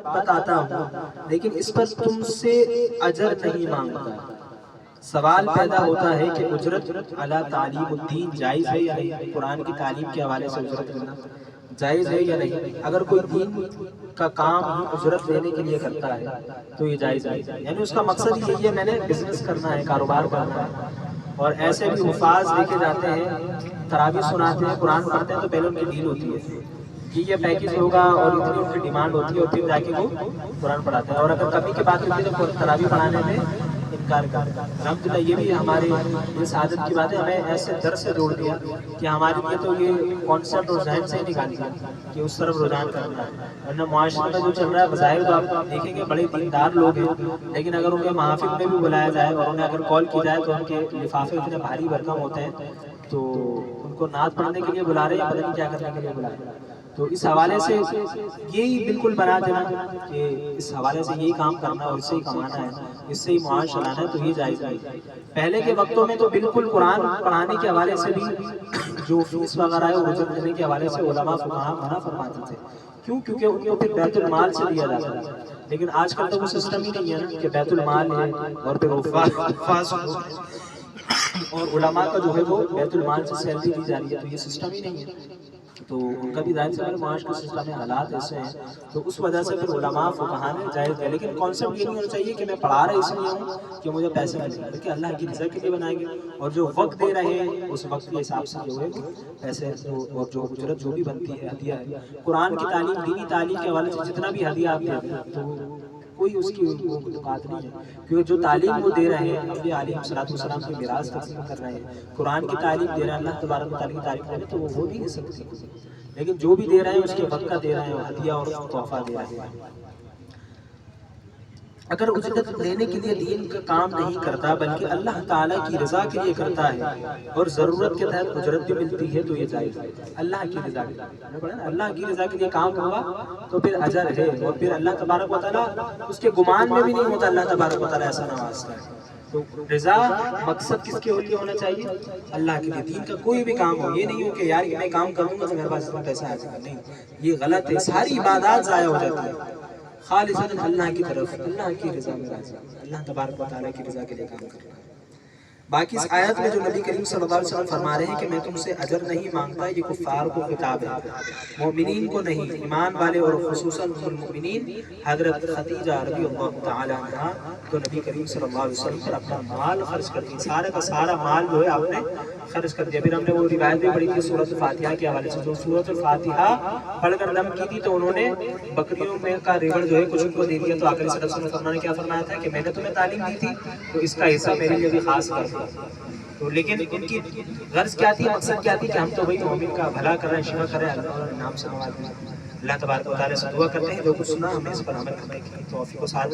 بتاتا ہوں لیکن اس پر تم سے اجر نہیں مانگتا۔ سوال پیدا ہوتا ہے کہ اجرت علی تعلیم الدین جائز ہے یا نہیں؟ قرآن کی تعلیم کے حوالے سے اجرت لینا جائز ہے یا نہیں؟ اگر کوئی دین کا کام ہی اجرت لینے کے لیے کرتا ہے تو یہ جائز ہے، یعنی اس کا مقصد یہی ہے میں نے بزنس کرنا ہے، کاروبار کرنا ہے۔ اور ایسے بھی حفاظ لے کے جاتے ہیں، تراویح سناتے ہیں، قرآن پڑھتے ہیں، تو پہلے ان کی ڈیل ہوتی ہے کہ یہ پیکج ہوگا اور اتنی ان کی ڈیمانڈ ہوتی ہے، اور پھر جا کے وہ قرآن پڑھاتے ہیں، اور اگر کمی کی بات ہوتی ہے تو تراویح پڑھانے میں انکار کرتا ہے۔ الحمدللہ یہ بھی ہمارے یہ سعادت کی بات ہے، ہمیں ایسے در سے جوڑ دیا کہ ہمارے لیے تو یہ کانسیپٹ اور ذہن سے ہی نکال دیا کہ اس طرف رجحان کرنا ہے۔ ورنہ معاشرے میں جو چل رہا ہے بظاہر تو آپ دیکھیں گے بڑے دیندار لوگ ہیں، لیکن اگر ان کے محافل میں بھی بلایا جائے اور انہیں اگر کال کی جائے تو ان کے لفافے اتنے بھاری بھرکم ہوتے ہیں، تو ان کو نعت پڑھنے کے لیے بلا رہے ہیں، پتہ نہیں کیا کرنے کے لیے بلا رہے ہیں۔ تو اس حوالے سے یہی بالکل بنا دینا کہ اس حوالے سے یہی کام کرنا اور اس سے ہی کمانا ہے، اس سے ہی معاش چلانا ہے، تو یہ جائز نہیں۔ پہلے کے وقتوں میں تو بالکل قرآن پڑھانے کے حوالے سے بھی جو فیس وغیرہ ہے وہ اجرت دینے کے حوالے سے علماء فقہاء منع فرماتے تھے۔ کیوں؟ کیونکہ ان کو پھر بیت المال سے دیا جاتا ہے، لیکن آج کل تو وہ سسٹم ہی نہیں ہے نا کہ بیت المال ہے اور پھر حفاظ اور علماء کا جو ہے وہ بیت المال سے سیلری دی جا رہی ہے، تو یہ سسٹم ہی نہیں ہے۔ تو ان کا بھی ظاہر سے اگر معاش کا سسٹم ہے، حالات ایسے ہیں، تو اس وجہ سے پھر علماء فقہاء نے جائز ہے، لیکن کانسیپٹ یہ نہیں ہونا چاہیے کہ میں پڑھا رہا اس لیے ہوں کہ مجھے پیسے ملیں، بلکہ اللہ کی رضا کے لیے بنائیں گے، اور جو وقت دے رہے ہیں اس وقت کے حساب سے جو ہے پیسے اور جو اجرت جو بھی بنتی ہے ہدیہ ہے۔ قرآن کی تعلیم، دینی تعلیم کے حوالے سے جتنا بھی ہدیہ آپ دے دیں تو کوئی اس کی وہ بات نہیں ہے، کیونکہ جو تعلیم وہ دے رہے ہیں انبیاء علیہ السلام کی میراث تقسیم کر رہے ہیں، قرآن کی تعلیم دے رہے ہیں، اللہ تبارک و تعالیٰ کی تعریف دے رہے ہیں، تو وہ نہیں دے سکتے، لیکن جو بھی دے رہے ہیں اس کے وقت کا دے رہے ہیں، ہدیہ اور تحفہ دے رہے ہیں۔ اگر اجرت لینے کے لیے دین کا کام نہیں کرتا بلکہ اللہ تعالیٰ کی رضا کے لیے کرتا ہے اور ضرورت کے تحت اجرت بھی ملتی ہے تو یہ جائز ہے۔ اللہ کی رضا کے لیے، اللہ کی رضا کے لیے کام ہوگا تو پھر اجر ہے، اور پھر اللہ تبارک و تعالیٰ اس کے گمان میں بھی نہیں ہوتا اللہ تبارک و تعالیٰ ایسا نوازتا ہے۔ تو رضا مقصد کس کے لیے ہونا چاہیے؟ اللہ کے لیے۔ دین کا کوئی بھی کام ہو، یہ نہیں ہو کہ یار میں کام کروں گا تو میرے پاس اتنا پیسہ آ جائے گا، نہیں، یہ غلط ہے، ساری عبادات ضائع ہو جاتی ہیں۔ خالصاً اللہ کی طرف، اللہ کی رضا میں راضی، اللہ تبارک و تعالیٰ کی رضا کے لیے کام کرنا ہے۔ باقی اس آیت میں جو نبی کریم صلی اللہ علیہ وسلم فرما رہے ہیں کہ میں تم سے اجر نہیں مانگتا، یہ کفار کو خطاب ہے، مومنین کو نہیں۔ ایمان والے اور خصوصاً المؤمنین حضرت خدیجہ رضی اللہ تعالیٰ عنہا تو نبی کریم صلی اللہ علیہ وسلم پر اپنا مال خرچ کر دیا، سارے کا سارا مال جو ہے آپ نے خرچ کر دیا۔ پھر ہم نے وہ روایت بھی پڑھی تھی سورۃ الفاتحہ کے حوالے سے، جو سورۃ الفاتحہ پڑھ کر دم کی تھی تو انہوں نے بکریوں میں کا ریوڑ جو ہے کچھ ان کو دے دیا، تو آخری صلی اللہ علیہ وسلم نے کیا فرمایا تھا کہ میں نے تمہیں تعلیم دی تھی تو اس کا حصہ میرے لیے بھی خاص کر دو۔ تو لیکن ان کی غرض کیا تھی، مقصد کیا تھی کہ ہم تو وہی مومن کا بھلا کر رہے ہیں، شفا کر رہے ہیں، اللہ تعالیٰ نے نام سے نواز دیا۔ اللہ تبارک و تعالیٰ سے دعا کرتے ہیں جو کچھ سنا ہمیں اس پر عمل کرنے کی توفیق و سعادت